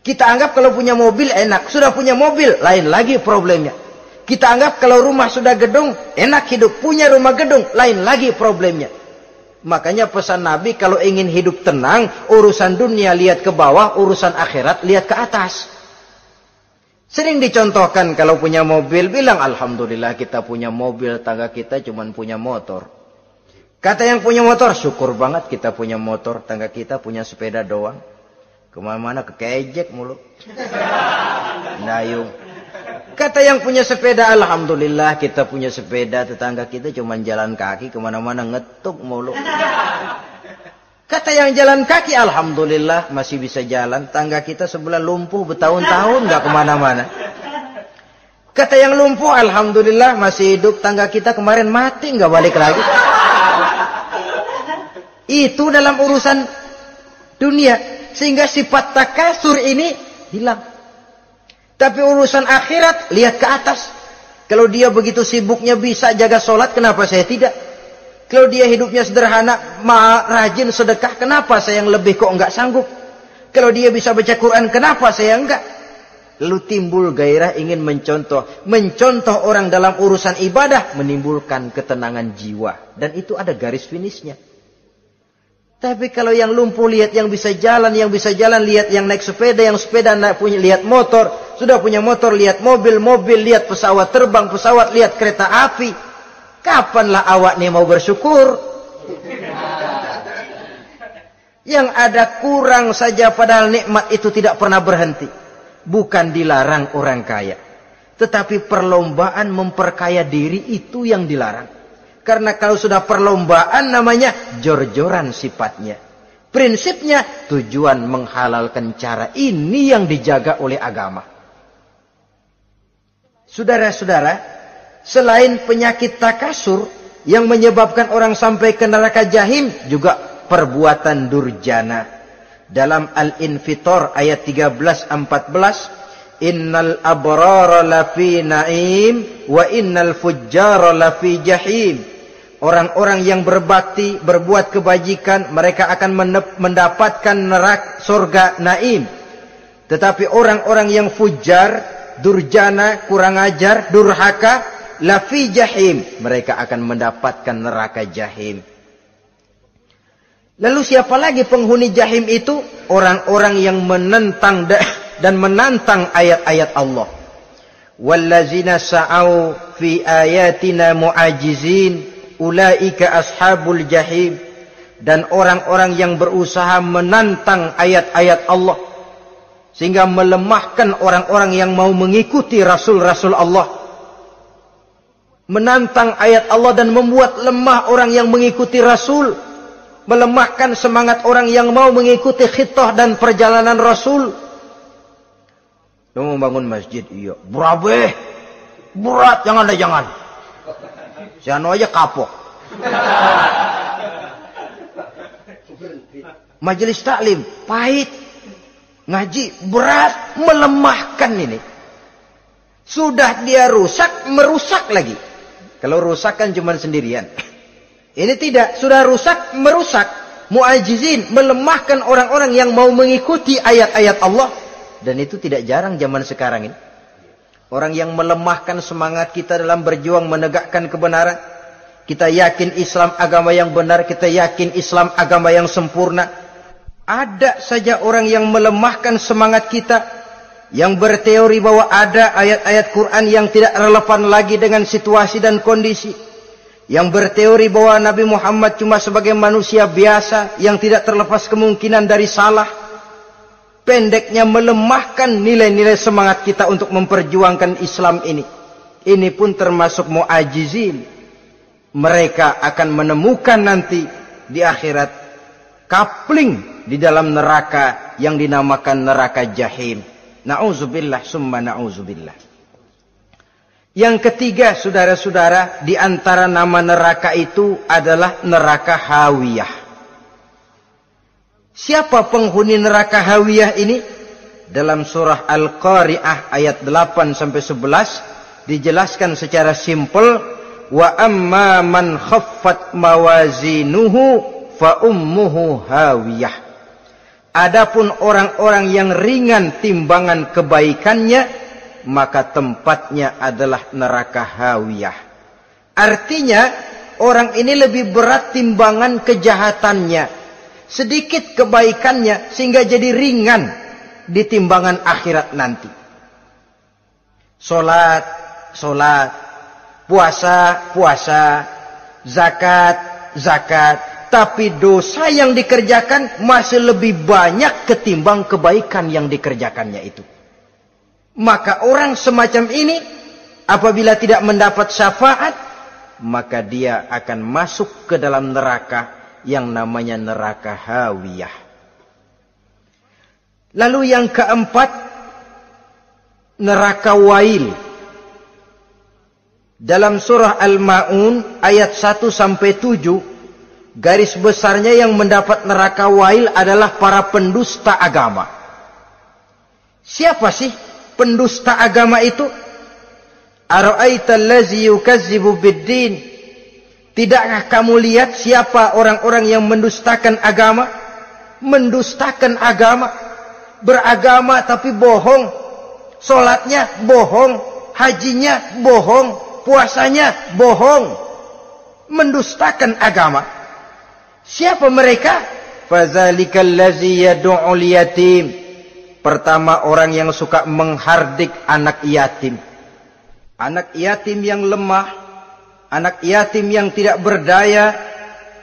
Kita anggap kalau punya mobil enak. Sudah punya mobil, lain lagi problemnya. Kita anggap kalau rumah sudah gedung, enak hidup. Punya rumah gedung, lain lagi problemnya. Makanya pesan Nabi, kalau ingin hidup tenang, urusan dunia lihat ke bawah, urusan akhirat lihat ke atas. Sering dicontohkan kalau punya mobil, bilang alhamdulillah kita punya mobil, tangga kita cuma punya motor. Kata yang punya motor, syukur banget kita punya motor, tangga kita punya sepeda doang. Kemana-mana kekejek mulu. Dayung. Kata yang punya sepeda, alhamdulillah kita punya sepeda, tetangga kita cuma jalan kaki, kemana-mana ngetuk mulu. Kata yang jalan kaki, alhamdulillah masih bisa jalan, tangga kita sebelah lumpuh bertahun-tahun gak kemana-mana. Kata yang lumpuh, alhamdulillah masih hidup, tangga kita kemarin mati gak balik lagi. Itu dalam urusan dunia. Sehingga sifat takatsur ini hilang. Tapi urusan akhirat, lihat ke atas. Kalau dia begitu sibuknya bisa jaga sholat, kenapa saya tidak? Kalau dia hidupnya sederhana, rajin sedekah, kenapa saya yang lebih kok enggak sanggup? Kalau dia bisa baca Quran, kenapa saya enggak? Lalu timbul gairah ingin mencontoh. Mencontoh orang dalam urusan ibadah menimbulkan ketenangan jiwa. Dan itu ada garis finishnya. Tapi kalau yang lumpuh lihat yang bisa jalan lihat yang naik sepeda, yang sepeda punya lihat motor, sudah punya motor lihat mobil, lihat pesawat terbang, pesawat lihat kereta api. Kapanlah awak nih mau bersyukur? Yang ada kurang saja padahal nikmat itu tidak pernah berhenti. Bukan dilarang orang kaya, tetapi perlombaan memperkaya diri itu yang dilarang. Karena kalau sudah perlombaan namanya jor-joran sifatnya. Prinsipnya tujuan menghalalkan cara ini yang dijaga oleh agama. Saudara-saudara, selain penyakit takasur yang menyebabkan orang sampai ke neraka jahim, juga perbuatan durjana. Dalam Al-Infitor ayat 13-14, innal abrara lafi na'im wa innal fujjara lafi jahim. Orang-orang yang berbakti, berbuat kebajikan, mereka akan mendapatkan neraka surga naim. Tetapi orang-orang yang fujar, durjana, kurang ajar, durhaka, lafi jahim, mereka akan mendapatkan neraka jahim. Lalu siapa lagi penghuni jahim itu? Orang-orang yang menentang dan menantang ayat-ayat Allah. Wallazina sa'au fi ayatina mu'ajizin ulaika ashabul jahim. Dan orang-orang yang berusaha menantang ayat-ayat Allah sehingga melemahkan orang-orang yang mau mengikuti rasul-rasul Allah. Menantang ayat Allah dan membuat lemah orang yang mengikuti rasul, melemahkan semangat orang yang mau mengikuti khitah dan perjalanan rasul. Lu mau bangun masjid, iya. Berabe, berat, jangan. Si anu aja kapok. Majelis taklim, pahit. Ngaji, berat, melemahkan ini. Sudah dia rusak, merusak lagi. Kalau rusak kan cuma sendirian. Ini tidak, sudah rusak, merusak. Mu'ajizin, melemahkan orang-orang yang mau mengikuti ayat-ayat Allah. Dan itu tidak jarang zaman sekarang ini. Orang yang melemahkan semangat kita dalam berjuang menegakkan kebenaran. Kita yakin Islam agama yang benar, kita yakin Islam agama yang sempurna. Ada saja orang yang melemahkan semangat kita, yang berteori bahwa ada ayat-ayat Quran yang tidak relevan lagi dengan situasi dan kondisi. Yang berteori bahwa Nabi Muhammad cuma sebagai manusia biasa yang tidak terlepas kemungkinan dari salah. Pendeknya melemahkan nilai-nilai semangat kita untuk memperjuangkan Islam ini. Ini pun termasuk mu'ajizin. Mereka akan menemukan nanti di akhirat kapling di dalam neraka yang dinamakan neraka jahim. Na'udzubillah summa na'udzubillah. Yang ketiga, saudara-saudara, di antara nama neraka itu adalah neraka hawiyah. Siapa penghuni neraka hawiyah ini? Dalam surah Al-Qari'ah ayat 8-11 dijelaskan secara simpel, wa amma man khaffat mawazinuhu fa ummuhu hawiyah. Adapun orang-orang yang ringan timbangan kebaikannya, maka tempatnya adalah neraka hawiyah. Artinya orang ini lebih berat timbangan kejahatannya, sedikit kebaikannya sehingga jadi ringan di timbangan akhirat nanti. Salat, puasa, zakat, tapi dosa yang dikerjakan masih lebih banyak ketimbang kebaikan yang dikerjakannya itu. Maka orang semacam ini apabila tidak mendapat syafaat, maka dia akan masuk ke dalam neraka yang namanya neraka hawiyah. Lalu yang keempat, neraka wail. Dalam surah Al-Ma'un ayat 1-7, garis besarnya yang mendapat neraka wail adalah para pendusta agama. Siapa sih pendusta agama itu? Ara'aita allazi yukazzibu biddin. Tidakkah kamu lihat siapa orang-orang yang mendustakan agama? Mendustakan agama. Beragama tapi bohong. Salatnya bohong. Hajinya bohong. Puasanya bohong. Mendustakan agama. Siapa mereka? Fadzalikal ladzi yad'ul yatim. Pertama, orang yang suka menghardik anak yatim. Anak yatim yang lemah, anak yatim yang tidak berdaya,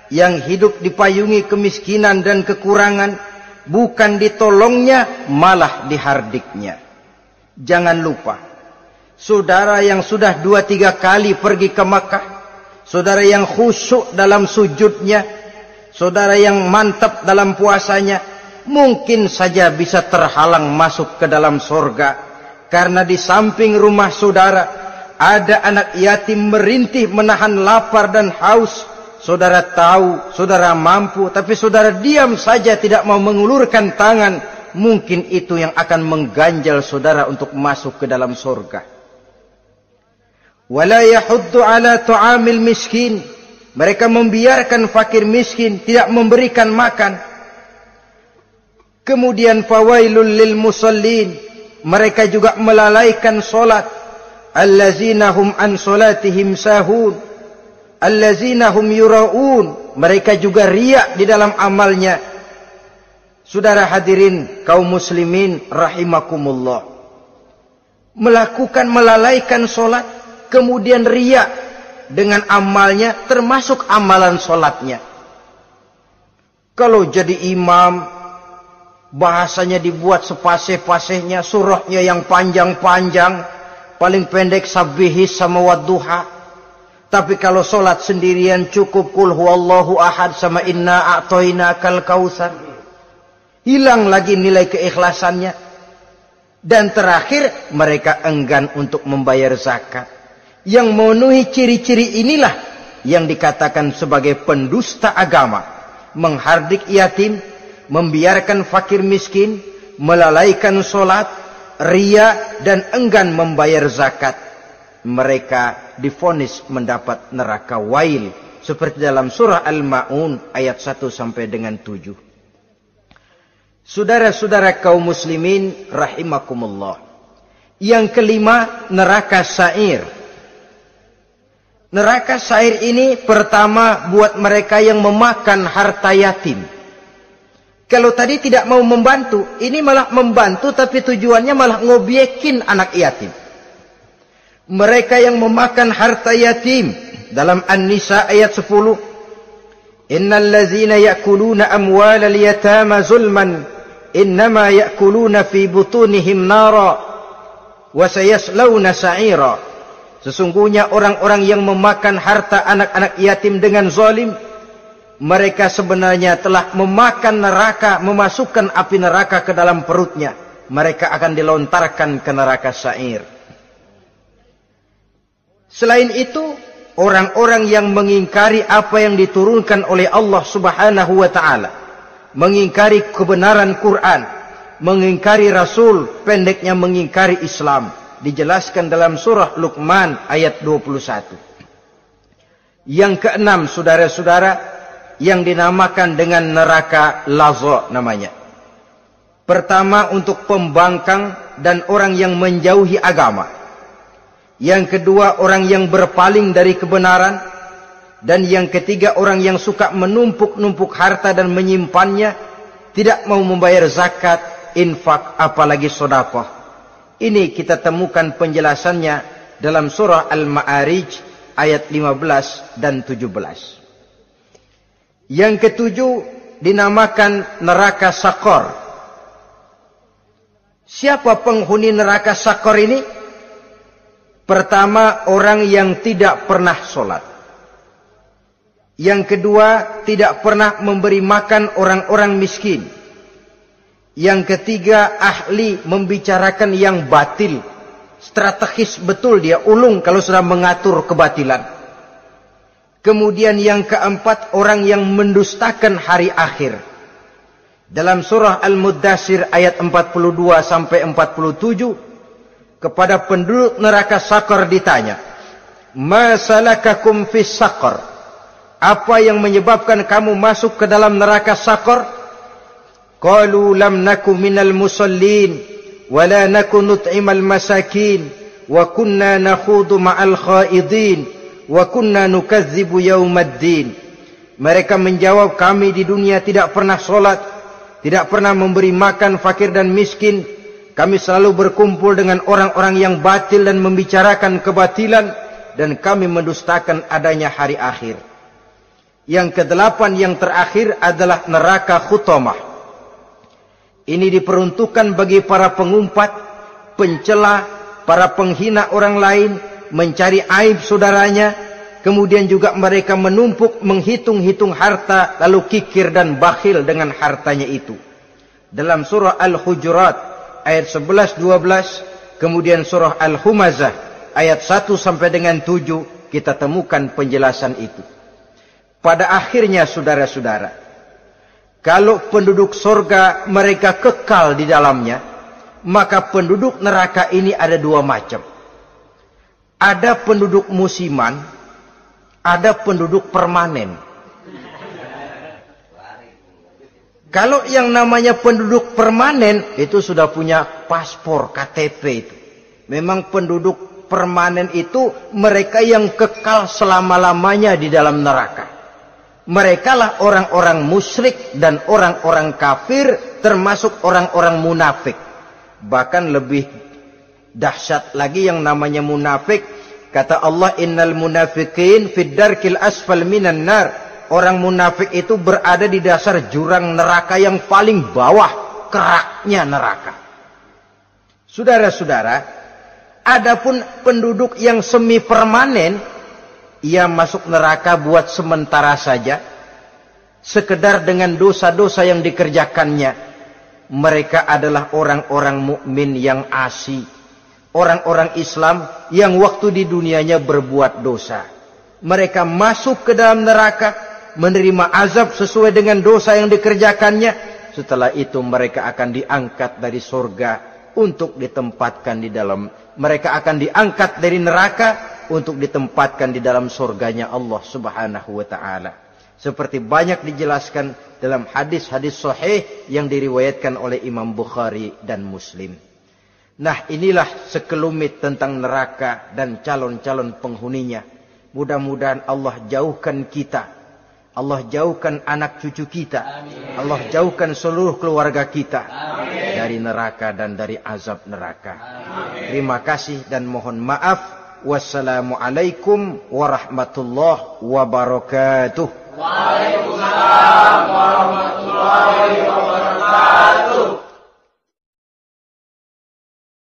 yang hidup dipayungi kemiskinan dan kekurangan, bukan ditolongnya, malah dihardiknya. Jangan lupa, saudara yang sudah 2-3 kali pergi ke Makkah, saudara yang khusyuk dalam sujudnya, saudara yang mantap dalam puasanya, mungkin saja bisa terhalang masuk ke dalam surga. Karena di samping rumah saudara ada anak yatim merintih menahan lapar dan haus. Saudara tahu, saudara mampu, tapi saudara diam saja tidak mau mengulurkan tangan. Mungkin itu yang akan mengganjal saudara untuk masuk ke dalam surga. Wala yahuddu ala tu'amil miskin. Mereka membiarkan fakir miskin, tidak memberikan makan. Kemudian fawailul lil musallin. Mereka juga melalaikan solat. Allazina hum an solatihim sahun. Allazina hum yura'un. Mereka juga riak di dalam amalnya. Saudara hadirin kaum muslimin rahimakumullah. Melalaikan solat, kemudian riak dengan amalnya, termasuk amalan solatnya. Kalau jadi imam, bahasanya dibuat sepasih-pasihnya, surahnya yang panjang-panjang, paling pendek sabbihis sama wadduha. Tapi kalau solat sendirian cukup qul huwallahu ahad sama inna a'tainakal kautsar. Hilang lagi nilai keikhlasannya. Dan terakhir, mereka enggan untuk membayar zakat. Yang memenuhi ciri-ciri inilah yang dikatakan sebagai pendusta agama. Menghardik yatim, membiarkan fakir miskin, melalaikan solat, riya, dan enggan membayar zakat. Mereka divonis mendapat neraka wail. Seperti dalam surah Al-Ma'un ayat 1 sampai dengan 7. Saudara-saudara kaum muslimin rahimakumullah. Yang kelima, neraka sa'ir. Neraka sa'ir ini pertama buat mereka yang memakan harta yatim. Kalau tadi tidak mau membantu, ini malah membantu tapi tujuannya malah ngobyekin anak yatim. Mereka yang memakan harta yatim dalam An-Nisa ayat 10. Innal ladzina ya'kuluna amwalal yatama zulman innama ya'kuluna fi butunihim nara wa sayaslawna sa'ira. Sesungguhnya orang-orang yang memakan harta anak-anak yatim dengan zalim, mereka sebenarnya telah memakan neraka, memasukkan api neraka ke dalam perutnya. Mereka akan dilontarkan ke neraka sa'ir. Selain itu, orang-orang yang mengingkari apa yang diturunkan oleh Allah Subhanahu wa ta'ala, mengingkari kebenaran Quran, mengingkari Rasul, pendeknya mengingkari Islam, dijelaskan dalam surah Luqman ayat 21. Yang keenam, saudara-saudara, yang dinamakan dengan neraka laza namanya. Pertama, untuk pembangkang dan orang yang menjauhi agama. Yang kedua, orang yang berpaling dari kebenaran. Dan yang ketiga, orang yang suka menumpuk-numpuk harta dan menyimpannya, tidak mau membayar zakat, infak, apalagi sedekah. Ini kita temukan penjelasannya dalam surah Al-Ma'arij ayat 15 dan 17. Yang ketujuh dinamakan neraka Sakor. Siapa penghuni neraka Sakor ini? Pertama, orang yang tidak pernah sholat. Yang kedua, tidak pernah memberi makan orang-orang miskin. Yang ketiga, ahli membicarakan yang batil. Strategis betul dia, ulung kalau sudah mengatur kebatilan. Kemudian yang keempat, orang yang mendustakan hari akhir. Dalam surah Al-Muddatsir ayat 42 sampai 47, kepada penduduk neraka Saqar ditanya, "Ma salakakum fis Saqar?" Apa yang menyebabkan kamu masuk ke dalam neraka Saqar? Qalu lam naku minal musallin wa la naku nut'imal masakin wa kunna nakhudu ma'al khaidin wa kunna nukadzibu yaumaddin. Mereka menjawab, kami di dunia tidak pernah sholat, tidak pernah memberi makan fakir dan miskin. Kami selalu berkumpul dengan orang-orang yang batil dan membicarakan kebatilan, dan kami mendustakan adanya hari akhir. Yang kedelapan, yang terakhir adalah neraka Khutamah. Ini diperuntukkan bagi para pengumpat, pencela, para penghina orang lain, mencari aib saudaranya, kemudian juga mereka menumpuk, menghitung-hitung harta, lalu kikir dan bakhil dengan hartanya itu. Dalam surah Al-Hujurat ayat 11-12, kemudian surah Al-Humazah ayat 1 sampai dengan 7, kita temukan penjelasan itu. Pada akhirnya saudara-saudara, kalau penduduk surga mereka kekal di dalamnya, maka penduduk neraka ini ada dua macam. Ada penduduk musiman, ada penduduk permanen. Kalau yang namanya penduduk permanen itu sudah punya paspor KTP itu. Memang penduduk permanen itu mereka yang kekal selama-lamanya di dalam neraka. Mereka lah orang-orang musyrik dan orang-orang kafir, termasuk orang-orang munafik. Bahkan lebih dahsyat lagi yang namanya munafik. Kata Allah, innal munafiqin fid darkil asfal minan nar. Orang munafik itu berada di dasar jurang neraka yang paling bawah, keraknya neraka. Saudara-saudara, adapun penduduk yang semi permanen, ia masuk neraka buat sementara saja, sekedar dengan dosa-dosa yang dikerjakannya. Mereka adalah orang-orang mukmin yang asli, orang-orang Islam yang waktu di dunianya berbuat dosa. Mereka masuk ke dalam neraka, menerima azab sesuai dengan dosa yang dikerjakannya. Setelah itu mereka akan diangkat dari surga untuk ditempatkan di dalam. Mereka akan diangkat dari neraka untuk ditempatkan di dalam surganya Allah Subhanahu wa ta'ala. Seperti banyak dijelaskan dalam hadis-hadis sahih yang diriwayatkan oleh Imam Bukhari dan Muslim. Nah, inilah sekelumit tentang neraka dan calon-calon penghuninya. Mudah-mudahan Allah jauhkan kita, Allah jauhkan anak cucu kita, amin. Allah jauhkan seluruh keluarga kita, amin, dari neraka dan dari azab neraka. Amin. Terima kasih dan mohon maaf. Wassalamualaikum warahmatullahi wabarakatuh. Waalaikumsalam warahmatullahi wabarakatuh.